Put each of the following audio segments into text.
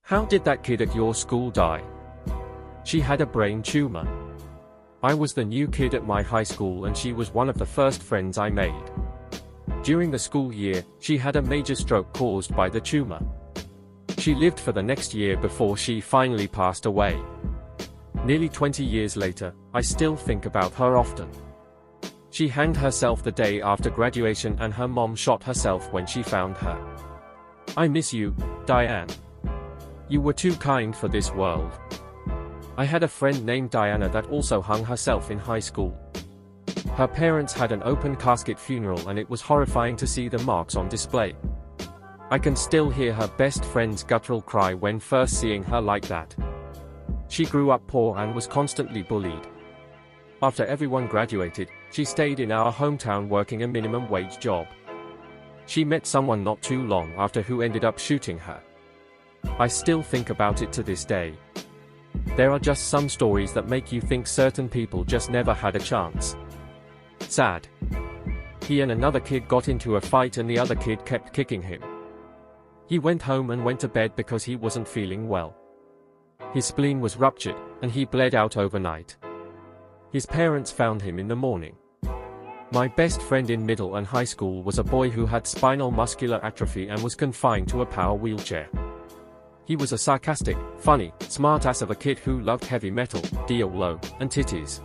How did that kid at your school die? She had a brain tumor. I was the new kid at my high school and she was one of the first friends I made. During the school year, she had a major stroke caused by the tumor. She lived for the next year before she finally passed away. Nearly 20 years later, I still think about her often. She hanged herself the day after graduation and her mom shot herself when she found her. I miss you, Diane. You were too kind for this world. I had a friend named Diana that also hung herself in high school. Her parents had an open casket funeral and it was horrifying to see the marks on display. I can still hear her best friend's guttural cry when first seeing her like that. She grew up poor and was constantly bullied. After everyone graduated, she stayed in our hometown working a minimum wage job. She met someone not too long after who ended up shooting her. I still think about it to this day. There are just some stories that make you think certain people just never had a chance. Sad. He and another kid got into a fight and the other kid kept kicking him. He went home and went to bed because he wasn't feeling well. His spleen was ruptured, and he bled out overnight. His parents found him in the morning. My best friend in middle and high school was a boy who had spinal muscular atrophy and was confined to a power wheelchair. He was a sarcastic, funny, smart ass of a kid who loved heavy metal, Diablo, and titties.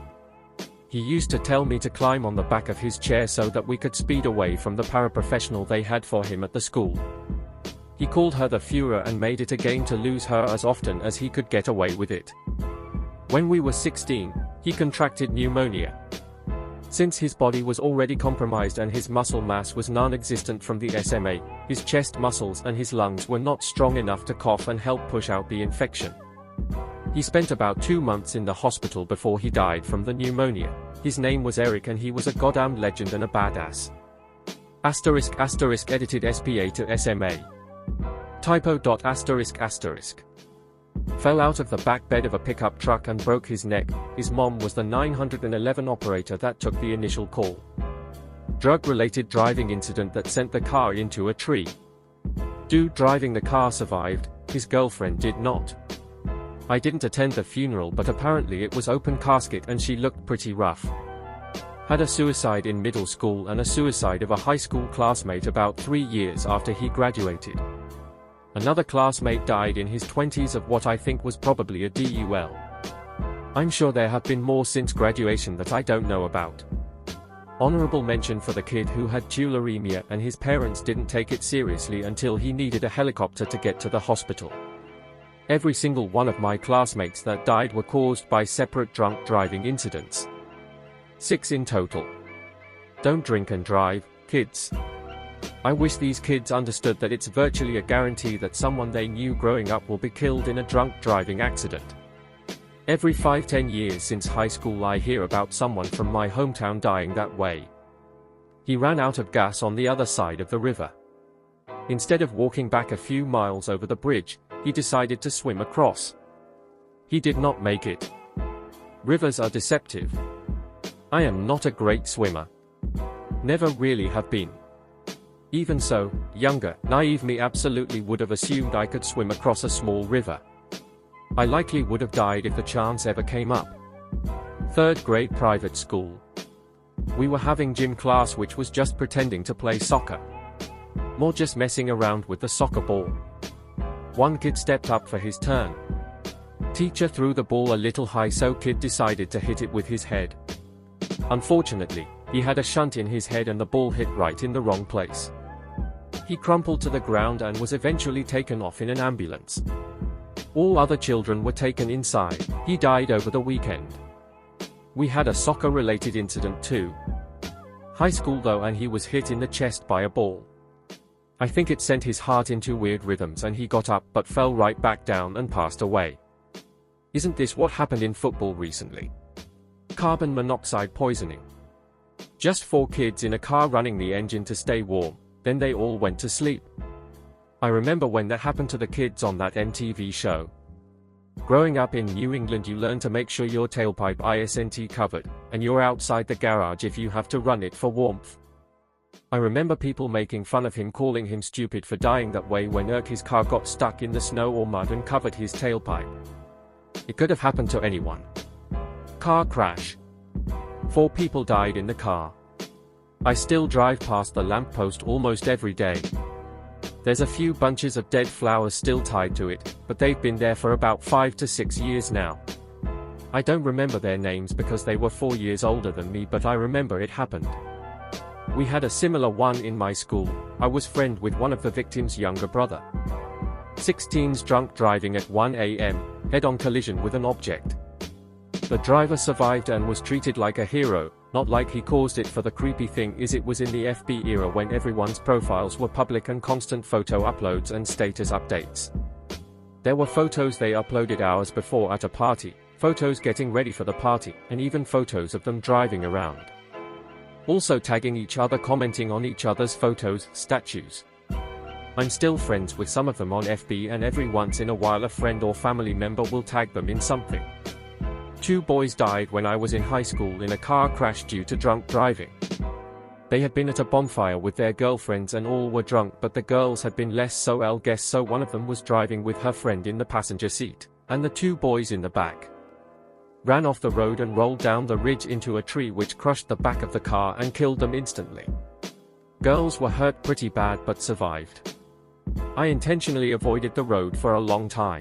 He used to tell me to climb on the back of his chair so that we could speed away from the paraprofessional they had for him at the school. He called her the Führer and made it a game to lose her as often as he could get away with it. When we were 16, he contracted pneumonia. Since his body was already compromised and his muscle mass was non-existent from the SMA, his chest muscles and his lungs were not strong enough to cough and help push out the infection. He spent about 2 months in the hospital before he died from the pneumonia. His name was Eric and he was a goddamn legend and a badass. *** edited SPA to SMA. Typo. ***. Fell out of the back bed of a pickup truck and broke his neck. His mom was the 911 operator that took the initial call. Drug-related driving incident that sent the car into a tree. Dude driving the car survived, his girlfriend did not. I didn't attend the funeral but apparently it was open casket and she looked pretty rough. Had a suicide in middle school and a suicide of a high school classmate about 3 years after he graduated. Another classmate died in his 20s of what I think was probably a DUL. I'm sure there have been more since graduation that I don't know about. Honorable mention for the kid who had tularemia and his parents didn't take it seriously until he needed a helicopter to get to the hospital. Every single one of my classmates that died were caused by separate drunk driving incidents. 6 in total. Don't drink and drive, kids. I wish these kids understood that it's virtually a guarantee that someone they knew growing up will be killed in a drunk driving accident. Every 5-10 years since high school I hear about someone from my hometown dying that way. He ran out of gas on the other side of the river. Instead of walking back a few miles over the bridge, he decided to swim across. He did not make it. Rivers are deceptive. I am not a great swimmer. Never really have been. Even so, younger, naive me absolutely would have assumed I could swim across a small river. I likely would have died if the chance ever came up. 3rd grade private school. We were having gym class which was just pretending to play soccer. More just messing around with the soccer ball. One kid stepped up for his turn. Teacher threw the ball a little high so kid decided to hit it with his head. Unfortunately, he had a shunt in his head and the ball hit right in the wrong place. He crumpled to the ground and was eventually taken off in an ambulance. All other children were taken inside. He died over the weekend. We had a soccer-related incident too. High school though, and he was hit in the chest by a ball. I think it sent his heart into weird rhythms and he got up but fell right back down and passed away. Isn't this what happened in football recently? Carbon monoxide poisoning. Just 4 kids in a car running the engine to stay warm, then they all went to sleep. I remember when that happened to the kids on that MTV show. Growing up in New England you learn to make sure your tailpipe isn't covered, and you're outside the garage if you have to run it for warmth. I remember people making fun of him, calling him stupid for dying that way when his car got stuck in the snow or mud and covered his tailpipe. It could have happened to anyone. Car crash. 4 people died in the car. I still drive past the lamppost almost every day. There's a few bunches of dead flowers still tied to it, but they've been there for about 5 to 6 years now. I don't remember their names because they were 4 years older than me, but I remember it happened. We had a similar one in my school. I was friend with one of the victim's younger brother. 6 teens drunk driving at 1 a.m., head-on collision with an object. The driver survived and was treated like a hero, not like he caused it. For the creepy thing is, it was in the FB era when everyone's profiles were public and constant photo uploads and status updates. There were photos they uploaded hours before at a party, photos getting ready for the party, and even photos of them driving around. Also tagging each other, commenting on each other's photos, statues. I'm still friends with some of them on FB, and every once in a while a friend or family member will tag them in something. 2 boys died when I was in high school in a car crash due to drunk driving. They had been at a bonfire with their girlfriends and all were drunk, but the girls had been less so. I'll guess so. One of them was driving with her friend in the passenger seat, and the 2 boys in the back ran off the road and rolled down the ridge into a tree, which crushed the back of the car and killed them instantly. Girls were hurt pretty bad but survived. I intentionally avoided the road for a long time.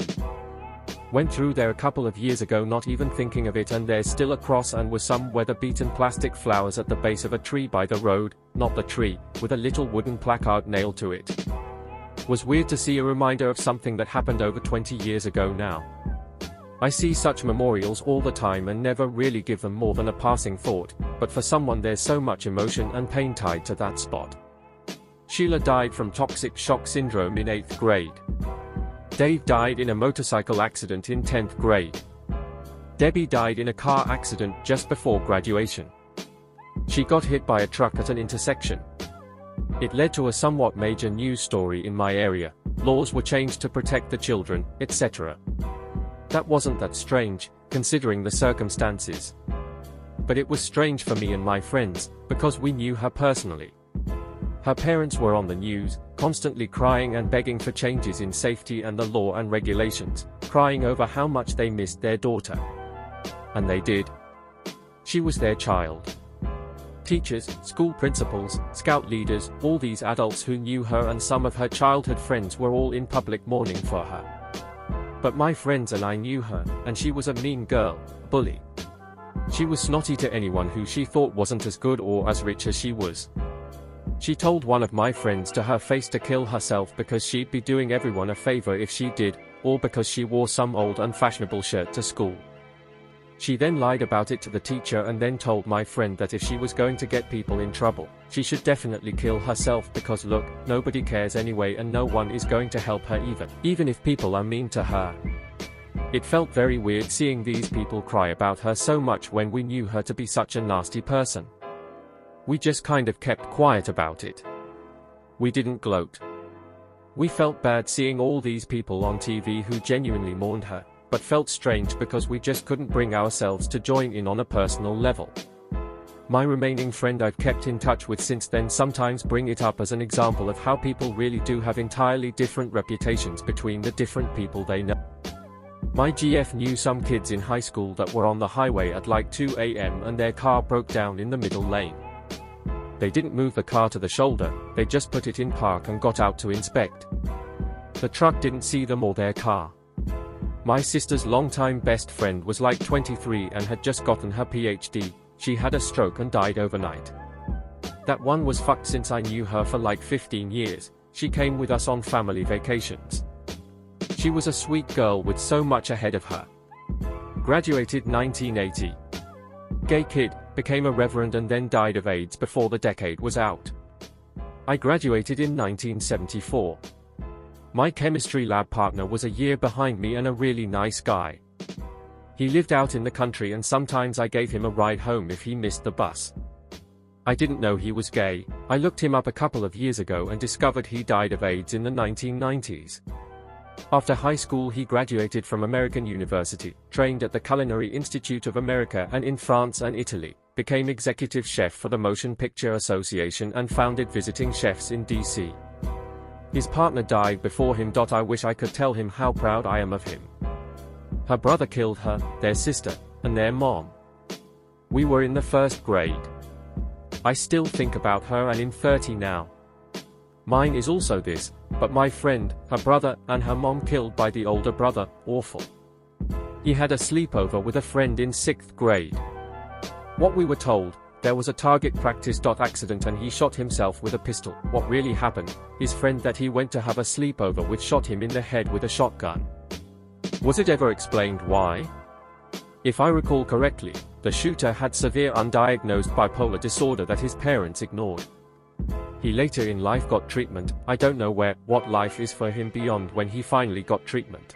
Went through there a couple of years ago not even thinking of it, and there's still a cross and was some weather-beaten plastic flowers at the base of a tree by the road, not the tree, with a little wooden placard nailed to it. Was weird to see a reminder of something that happened over 20 years ago now. I see such memorials all the time and never really give them more than a passing thought, but for someone there's so much emotion and pain tied to that spot. Sheila died from toxic shock syndrome in 8th grade. Dave died in a motorcycle accident in 10th grade. Debbie died in a car accident just before graduation. She got hit by a truck at an intersection. It led to a somewhat major news story in my area. Laws were changed to protect the children, etc. That wasn't that strange, considering the circumstances. But it was strange for me and my friends, because we knew her personally. Her parents were on the news, constantly crying and begging for changes in safety and the law and regulations, crying over how much they missed their daughter. And they did. She was their child. Teachers, school principals, scout leaders, all these adults who knew her and some of her childhood friends were all in public mourning for her. But my friends and I knew her, and she was a mean girl, bully. She was snotty to anyone who she thought wasn't as good or as rich as she was. She told one of my friends to her face to kill herself because she'd be doing everyone a favor if she did, or because she wore some old unfashionable shirt to school. She then lied about it to the teacher and then told my friend that if she was going to get people in trouble, she should definitely kill herself because look, nobody cares anyway and no one is going to help her even if people are mean to her. It felt very weird seeing these people cry about her so much when we knew her to be such a nasty person. We just kind of kept quiet about it. We didn't gloat. We felt bad seeing all these people on TV who genuinely mourned her, but felt strange because we just couldn't bring ourselves to join in on a personal level. My remaining friend I've kept in touch with since then sometimes bring it up as an example of how people really do have entirely different reputations between the different people they know. My GF knew some kids in high school that were on the highway at like 2 a.m. and their car broke down in the middle lane. They didn't move the car to the shoulder, they just put it in park and got out to inspect. The truck didn't see them or their car. My sister's longtime best friend was like 23 and had just gotten her PhD. She had a stroke and died overnight. That one was fucked since I knew her for like 15 years. She came with us on family vacations. She was a sweet girl with so much ahead of her. Graduated 1980. Gay kid, became a reverend and then died of AIDS before the decade was out. I graduated in 1974. My chemistry lab partner was a year behind me and a really nice guy. He lived out in the country and sometimes I gave him a ride home if he missed the bus. I didn't know he was gay. I looked him up a couple of years ago and discovered he died of AIDS in the 1990s. After high school he graduated from American University, trained at the Culinary Institute of America and in France and Italy, became executive chef for the Motion Picture Association and founded Visiting Chefs in DC. His partner died before him. I wish I could tell him how proud I am of him. Her brother killed her, their sister, and their mom. We were in the first grade. I still think about her and I'm 30 now. Mine is also this, but my friend, her brother, and her mom killed by the older brother, awful. He had a sleepover with a friend in 6th grade. What we were told, there was a target practice. Accident and he shot himself with a pistol. What really happened, his friend that he went to have a sleepover with shot him in the head with a shotgun. Was it ever explained why? If I recall correctly, the shooter had severe undiagnosed bipolar disorder that his parents ignored. He later in life got treatment. I don't know what life is for him beyond when he finally got treatment.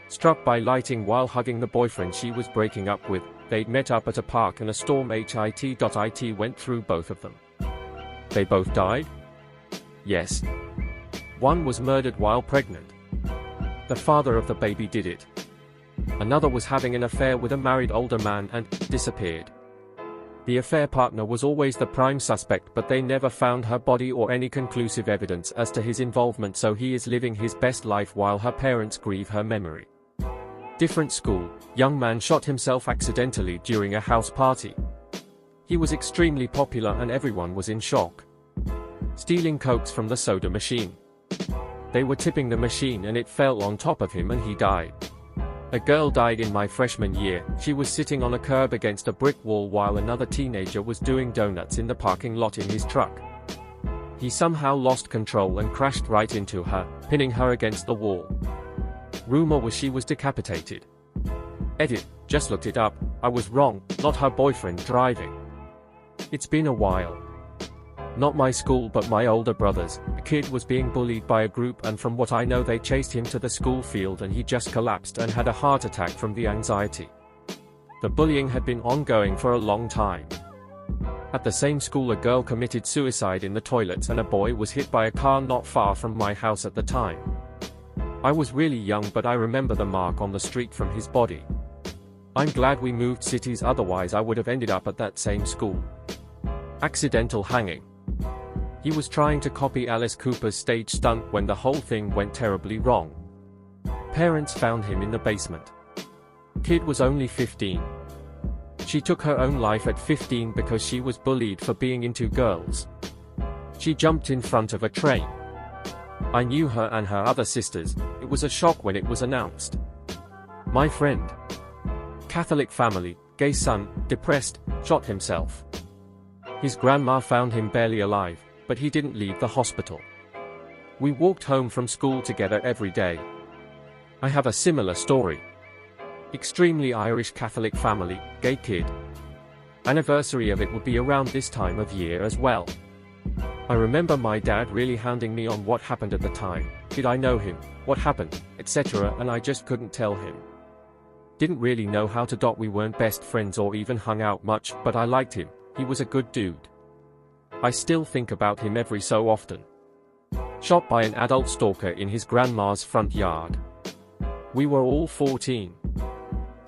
Struck by lightning while hugging the boyfriend she was breaking up with. They'd met up at a park and a storm hit went through both of them. They both died? Yes. One was murdered while pregnant. The father of the baby did it. Another was having an affair with a married older man and disappeared. The affair partner was always the prime suspect, but they never found her body or any conclusive evidence as to his involvement, so he is living his best life while her parents grieve her memory. Different school, young man shot himself accidentally during a house party. He was extremely popular and everyone was in shock. Stealing cokes from the soda machine. They were tipping the machine and it fell on top of him and he died. A girl died in my freshman year. She was sitting on a curb against a brick wall while another teenager was doing donuts in the parking lot in his truck. He somehow lost control and crashed right into her, pinning her against the wall. Rumor was she was decapitated. Edit, just looked it up. I was wrong, not her boyfriend driving. It's been a while. Not my school but my older brother's. A kid was being bullied by a group and from what I know they chased him to the school field and he just collapsed and had a heart attack from the anxiety. The bullying had been ongoing for a long time. At the same school a girl committed suicide in the toilets and a boy was hit by a car not far from my house at the time. I was really young but I remember the mark on the street from his body. I'm glad we moved cities, otherwise I would have ended up at that same school. Accidental hanging. He was trying to copy Alice Cooper's stage stunt when the whole thing went terribly wrong. Parents found him in the basement. Kid was only 15. She took her own life at 15 because she was bullied for being into girls. She jumped in front of a train. I knew her and her other sisters. It was a shock when it was announced. My friend. Catholic family, gay son, depressed, shot himself. His grandma found him barely alive, but he didn't leave the hospital. We walked home from school together every day. I have a similar story. Extremely Irish Catholic family, gay kid. Anniversary of it would be around this time of year as well. I remember my dad really hounding me on what happened at the time. Did I know him, what happened, etc., and I just couldn't tell him. Didn't really know how to. We weren't best friends or even hung out much, but I liked him. He was a good dude. I still think about him every so often. Shot by an adult stalker in his grandma's front yard. We were all 14.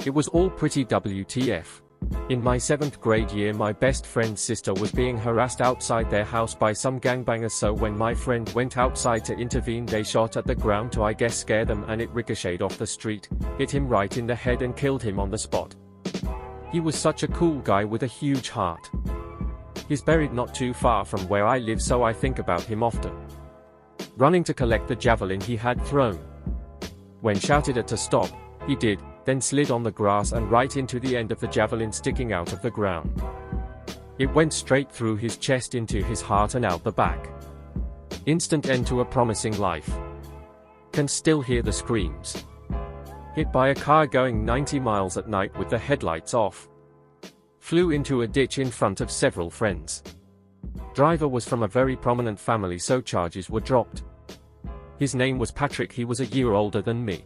It was all pretty WTF. In my 7th grade year my best friend's sister was being harassed outside their house by some gangbangers, so when my friend went outside to intervene they shot at the ground to I guess scare them and it ricocheted off the street, hit him right in the head and killed him on the spot. He was such a cool guy with a huge heart. He's buried not too far from where I live, so I think about him often. Running to collect the javelin he had thrown. When shouted at to stop, he did, then slid on the grass and right into the end of the javelin sticking out of the ground. It went straight through his chest into his heart and out the back. Instant end to a promising life. Can still hear the screams. Hit by a car going 90 miles at night with the headlights off. Flew into a ditch in front of several friends. Driver was from a very prominent family, so charges were dropped. His name was Patrick. He was a year older than me.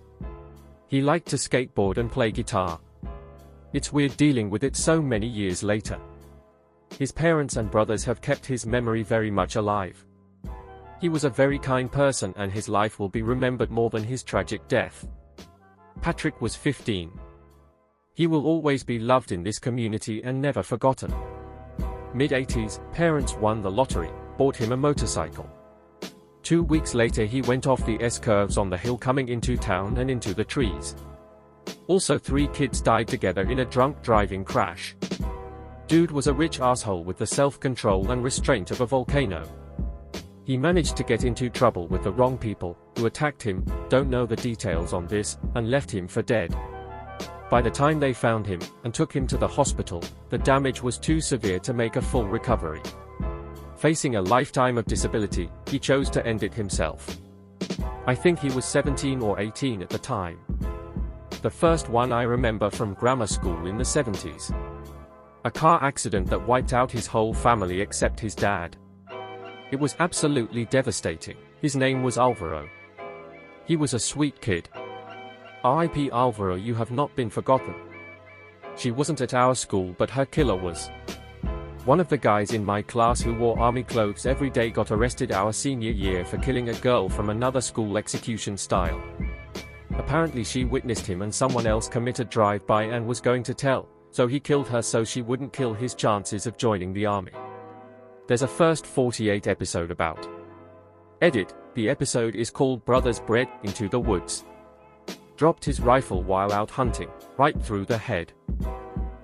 He liked to skateboard and play guitar. It's weird dealing with it so many years later. His parents and brothers have kept his memory very much alive. He was a very kind person and his life will be remembered more than his tragic death. Patrick was 15. He will always be loved in this community and never forgotten. Mid-80s, parents won the lottery, bought him a motorcycle. 2 weeks later he went off the S-curves on the hill coming into town and into the trees. Also 3 kids died together in a drunk driving crash. Dude was a rich asshole with the self-control and restraint of a volcano. He managed to get into trouble with the wrong people, who attacked him, don't know the details on this, and left him for dead. By the time they found him, and took him to the hospital, the damage was too severe to make a full recovery. Facing a lifetime of disability, he chose to end it himself. I think he was 17 or 18 at the time. The first one I remember from grammar school in the 70s. A car accident that wiped out his whole family except his dad. It was absolutely devastating. His name was Alvaro. He was a sweet kid. R.I.P. Alvaro, you have not been forgotten. She wasn't at our school but her killer was. One of the guys in my class who wore army clothes every day got arrested our senior year for killing a girl from another school execution style. Apparently she witnessed him and someone else committed drive-by and was going to tell, so he killed her so she wouldn't kill his chances of joining the army. There's a first 48 episode about. Edit, the episode is called Brothers Bred Into the Woods. Dropped his rifle while out hunting, right through the head.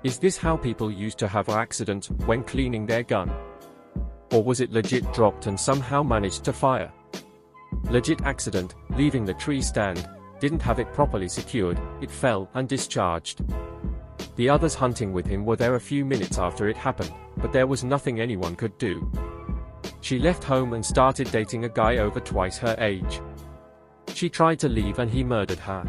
Is this how people used to have accidents when cleaning their gun? Or was it legit dropped and somehow managed to fire? Legit accident, leaving the tree stand, didn't have it properly secured, it fell and discharged. The others hunting with him were there a few minutes after it happened, but there was nothing anyone could do. She left home and started dating a guy over twice her age. She tried to leave and he murdered her.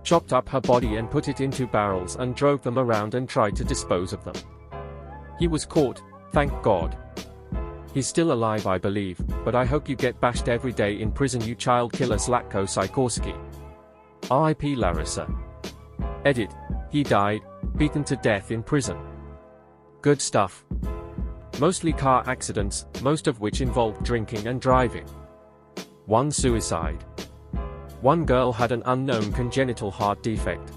Chopped up her body and put it into barrels and drove them around and tried to dispose of them. He was caught, thank God. He's still alive I believe, but I hope you get bashed every day in prison you child killer Zlatko Sikorski. R.I.P. Larissa. Edit, he died, beaten to death in prison. Good stuff. Mostly car accidents, most of which involved drinking and driving. 1 suicide. 1 girl had an unknown congenital heart defect.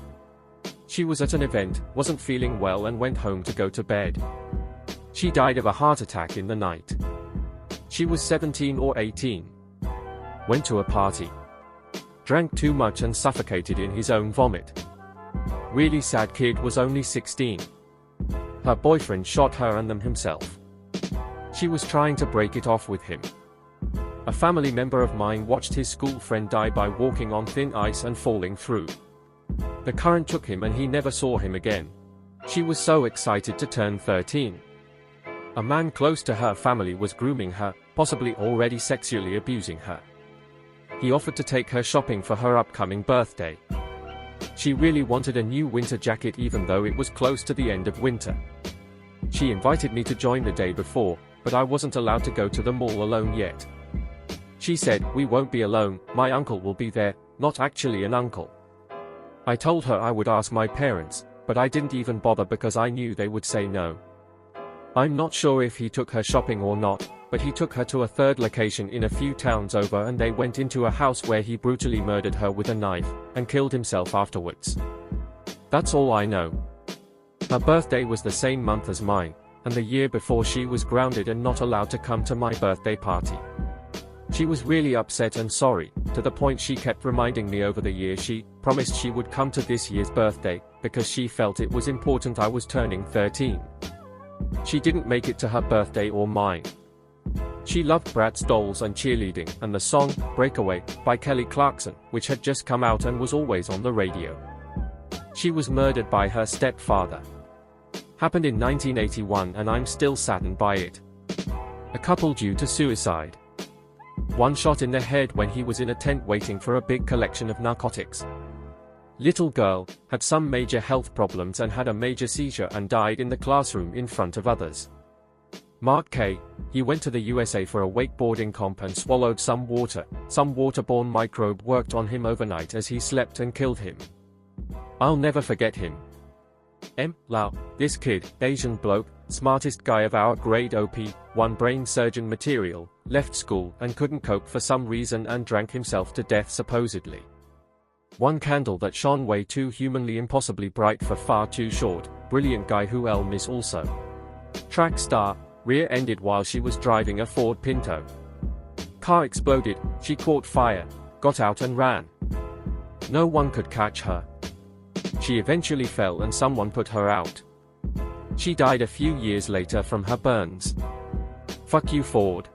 She was at an event, wasn't feeling well and went home to go to bed. She died of a heart attack in the night. She was 17 or 18. Went to a party. Drank too much and suffocated in his own vomit. Really sad kid was only 16. Her boyfriend shot her and them himself. She was trying to break it off with him. A family member of mine watched his school friend die by walking on thin ice and falling through. The current took him and he never saw him again. She was so excited to turn 13. A man close to her family was grooming her, possibly already sexually abusing her. He offered to take her shopping for her upcoming birthday. She really wanted a new winter jacket even though it was close to the end of winter. She invited me to join the day before, but I wasn't allowed to go to the mall alone yet. She said, we won't be alone, my uncle will be there, not actually an uncle. I told her I would ask my parents, but I didn't even bother because I knew they would say no. I'm not sure if he took her shopping or not, but he took her to a third location in a few towns over and they went into a house where he brutally murdered her with a knife, and killed himself afterwards. That's all I know. Her birthday was the same month as mine, and the year before she was grounded and not allowed to come to my birthday party. She was really upset and sorry, to the point she kept reminding me over the years she promised she would come to this year's birthday, because she felt it was important I was turning 13. She didn't make it to her birthday or mine. She loved Bratz dolls and cheerleading, and the song, Breakaway, by Kelly Clarkson, which had just come out and was always on the radio. She was murdered by her stepfather. Happened in 1981 and I'm still saddened by it. A couple due to suicide. 1 shot in the head when he was in a tent waiting for a big collection of narcotics. Little girl, had some major health problems and had a major seizure and died in the classroom in front of others. Mark K., he went to the USA for a wakeboarding comp and swallowed some water, some waterborne microbe worked on him overnight as he slept and killed him. I'll never forget him. M. Lau, this kid, Asian bloke, smartest guy of our grade OP, 1 brain surgeon material, left school and couldn't cope for some reason and drank himself to death supposedly. One candle that shone way too humanly impossibly bright for far too short. Brilliant guy who I'll miss also. Track star, rear-ended while she was driving a Ford Pinto. Car exploded, she caught fire, got out and ran. No one could catch her. She eventually fell and someone put her out. She died a few years later from her burns. Fuck you, Ford.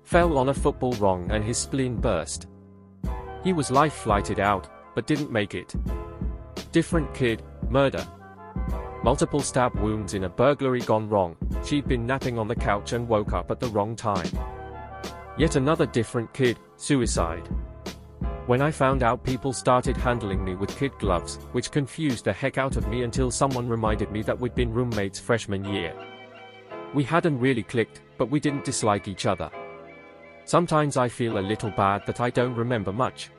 Fell on a football wrong and his spleen burst. He was life-flighted out, but didn't make it. Different kid, murder. Multiple stab wounds in a burglary gone wrong. She'd been napping on the couch and woke up at the wrong time. Yet another different kid, suicide. When I found out, people started handling me with kid gloves, which confused the heck out of me until someone reminded me that we'd been roommates freshman year. We hadn't really clicked, but we didn't dislike each other. Sometimes I feel a little bad that I don't remember much.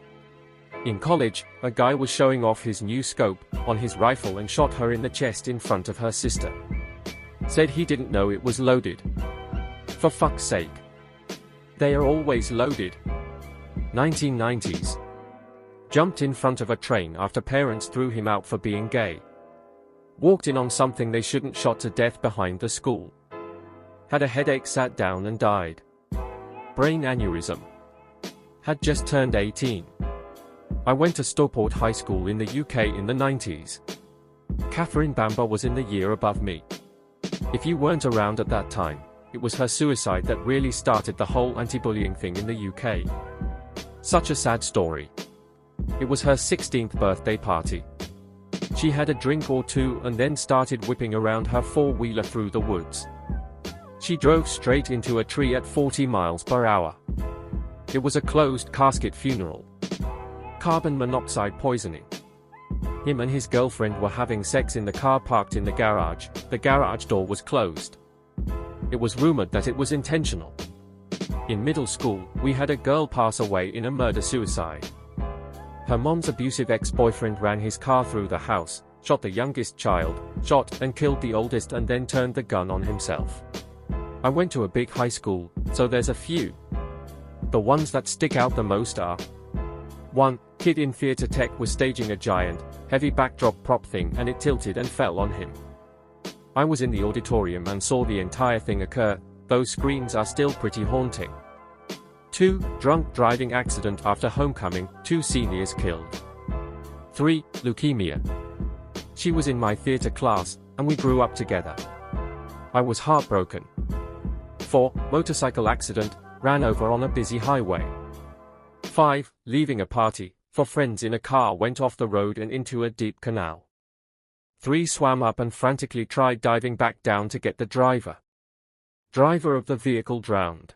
In college, a guy was showing off his new scope on his rifle and shot her in the chest in front of her sister. Said he didn't know it was loaded. For fuck's sake. They are always loaded. 1990s. Jumped in front of a train after parents threw him out for being gay. Walked in on something they shouldn't, shot to death behind the school. Had a headache, sat down and died. Brain aneurysm. Had just turned 18. I went to Stockport High School in the UK in the 90s. Catherine Bamber was in the year above me. If you weren't around at that time, it was her suicide that really started the whole anti-bullying thing in the UK. Such a sad story. It was her 16th birthday party. She had a drink or two and then started whipping around her four-wheeler through the woods. She drove straight into a tree at 40 miles per hour. It was a closed casket funeral. Carbon monoxide poisoning. Him and his girlfriend were having sex in the car parked in the garage. The garage door was closed. It was rumored that it was intentional. In middle school, we had a girl pass away in a murder-suicide. Her mom's abusive ex-boyfriend ran his car through the house, shot the youngest child, shot and killed the oldest and then turned the gun on himself. I went to a big high school, so there's a few. The ones that stick out the most are: 1. Kid in theater tech was staging a giant, heavy backdrop prop thing and it tilted and fell on him. I was in the auditorium and saw the entire thing occur. Those screams are still pretty haunting. 2. Drunk driving accident after homecoming, 2 seniors killed. 3. Leukemia. She was in my theater class, and we grew up together. I was heartbroken. 4. Motorcycle accident, ran over on a busy highway. 5. Leaving a party, for friends in a car went off the road and into a deep canal. 3. Swam up and frantically tried diving back down to get the driver. Driver of the vehicle drowned.